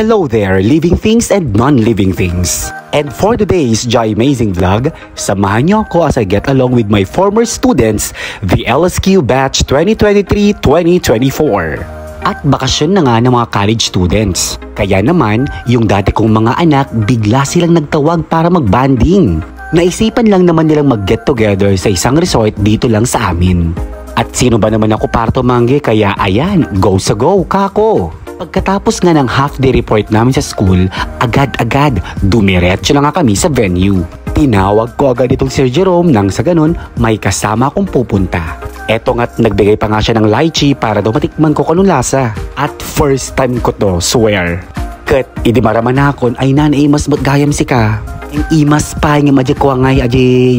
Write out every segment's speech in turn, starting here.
Hello there, living things and non-living things. And for today's Joy Amazing Vlog, samahan niyo ako as I get along with my former students, the LSQ Batch 2023-2024. At bakasyon na nga ng mga college students. Kaya naman, yung dati kong mga anak, bigla silang nagtawag para mag-banding. Naisipan lang naman nilang mag-get together sa isang resort dito lang sa amin. At sino ba naman ako para tumanggi, kaya ayan, go sa go, kako! Pagkatapos nga ng half-day report namin sa school, agad-agad, dumiretso na nga kami sa venue. Tinawag ko agad itong Sir Jerome nang sa ganun, may kasama akong pupunta. Eto nga't nagbigay pa nga siya ng lychee para daw matikman ko kung anong lasa. At first time ko to, swear. Kat, idimaraman na akon, ay nanay mas gayam si ka. Ang imas pa nga madya ko ngay aji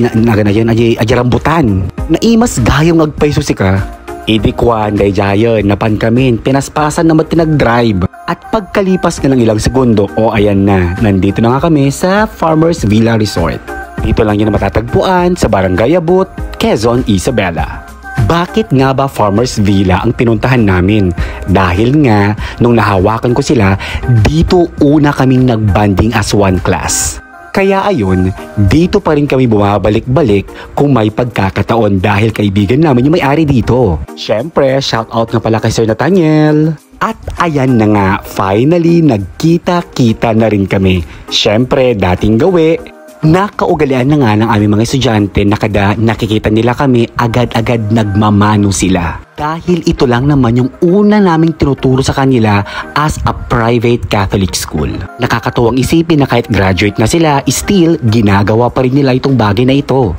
rambutan. Na imas gayam agpaiso si ka. Idi kwan day jayon napan kamin pinaspasan naman tinag-drive. At pagkalipas na ng ilang segundo, ayan na, nandito na nga kami sa Farmers Villa Resort. Dito lang yun na matatagpuan sa Barangay Abut, Quezon, Isabela. Bakit nga ba Farmers Villa ang pinuntahan namin? Dahil nga, nung nahawakan ko sila, dito una kaming nagbanding as one class. Kaya ayun, dito pa rin kami bumabalik-balik kung may pagkakataon dahil kaibigan namin yung may-ari dito. Syempre, shoutout nga pala kay Sir Nathaniel. At ayan na nga, finally nagkita-kita na rin kami. Syempre, dating gawi. Nakaugalian na nga ng aming mga estudyante na kada nakikita nila kami, agad-agad nagmamano sila. Dahil ito lang naman yung una naming tinuturo sa kanila as a private Catholic school. Nakakatuwang isipin na kahit graduate na sila, still ginagawa pa rin nila itong bagay na ito.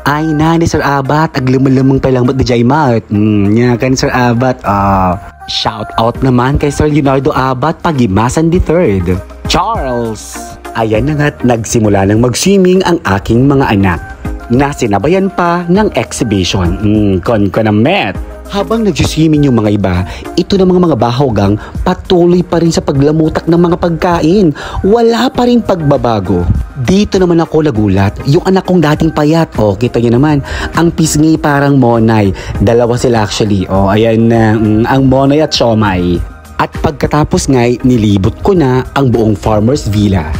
Ay nani Sir Abat, aglumalamang pa lang ba't na Jai Mart? Nyakan Sir Abat. Shout out naman kay Sir Leonardo Abat, Pagimasan III. Charles! Ayan na nga't nagsimula ng mag-swimming ang aking mga anak. Nasinabayan pa ng exhibition. Kon na met. Habang nagsiswimming yung mga iba, ito na mga bahogang patuloy pa rin sa paglamutak ng mga pagkain. Wala pa rin pagbabago. Dito naman ako nagulat, yung anak kong dating payat. Kita nyo naman, ang pisngi parang Monay. Dalawa sila actually. Ayan na, ang Monay at Siomay. At pagkatapos nga'y nilibot ko na ang buong Farmers Villa.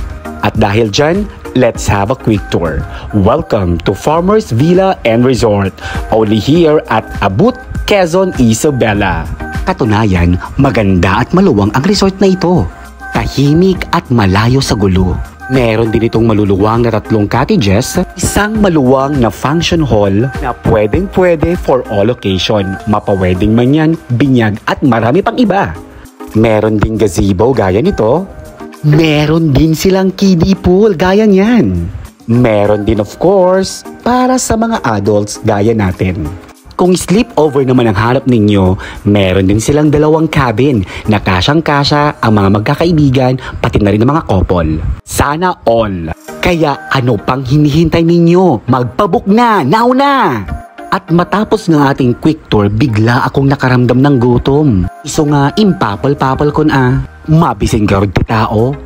At dahil dyan, let's have a quick tour. Welcome to Farmers Villa and Resort, only here at Abut, Quezon, Isabela. Katunayan, maganda at maluwang ang resort na ito. Tahimik at malayo sa gulo. Meron din itong maluluwang na 3 cottages, isang maluwang na function hall na pwedeng-pwede for all occasion, mapa-wedding man yan, binyag at marami pang iba. Meron ding gazebo gaya nito. Meron din silang kiddie pool gaya niyan. Meron din of course para sa mga adults gaya natin. Kung sleepover naman ang hanap ninyo, meron din silang 2 cabin na kasyang-kasya ang mga magkakaibigan pati na rin ang mga couple. Sana all. Kaya ano pang hinihintay ninyo? Magpabook na! Now na! At matapos ng ating quick tour, bigla akong nakaramdam ng gutom. Iso nga, impapal-papal ko na. Mabising garod ti tao.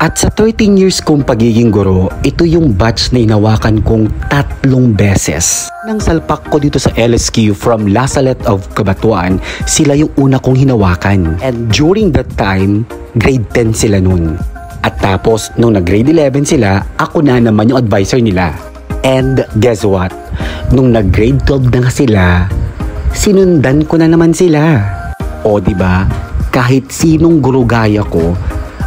At sa 13 years kong pagiging guro, ito yung batch na inawakan kong 3 beses. Nang salpak ko dito sa LSQ from La Salette of Cabanatuan, sila yung una kong hinawakan. And during that time, grade 10 sila nun. At tapos, nung nag-grade 11 sila, ako na naman yung advisor nila. And guess what? Nung nag-grade 12 na nga sila, sinundan ko na naman sila. O diba, kahit sinong guro gaya ko,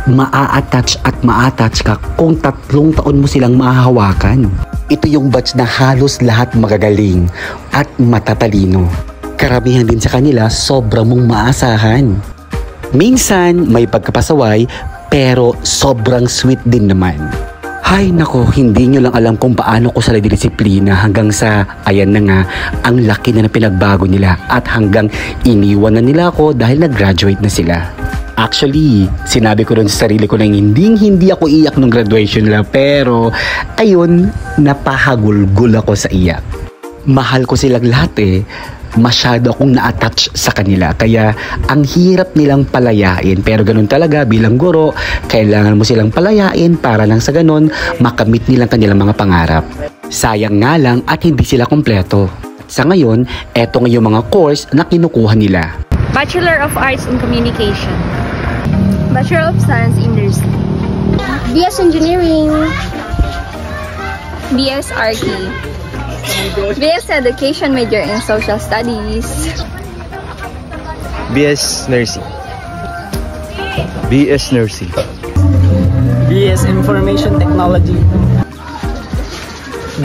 maa-attach at ma-attach ka kung 3 taon mo silang mahahawakan. Ito yung batch na halos lahat magagaling at matatalino. Karamihan din sa kanila sobrang mong maasahan. Minsan may pagkapasaway pero sobrang sweet din naman. Hay nako, hindi nyo lang alam kung paano ko sila dinisiplina hanggang sa, ayan na nga, ang laki na pinagbago nila at hanggang iniwan na nila ako dahil nag-graduate na sila. Actually, sinabi ko rin sa sarili ko na hindi ako iyak nung graduation nila pero, ayun, napahagulgul ako sa iyak. Mahal ko silang lahat masyado akong na-attach sa kanila. Kaya ang hirap nilang palayain. Pero ganun talaga bilang guro, kailangan mo silang palayain para lang sa ganun makamit nilang kanilang mga pangarap. Sayang nga lang at hindi sila kompleto. Sa ngayon, eto nga yung mga course na kinukuha nila. Bachelor of Arts in Communication. Bachelor of Science in Nursing. BS Engineering. BS RT. BS Education, major in Social Studies. BS Nursing. BS Nursing. BS Information Technology.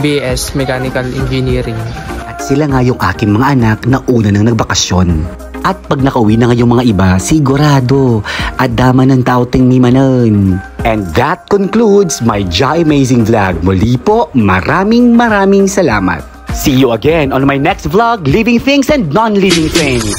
BS Mechanical Engineering. At sila nga yung aking mga anak na una nang nagbakasyon. At pag nakauwi na ngayong mga iba, sigurado, adama ng tauting ni Manon. And that concludes my Ja Amazing Vlog. Muli po, maraming salamat. See you again on my next vlog, Living Things and Non-Living Things.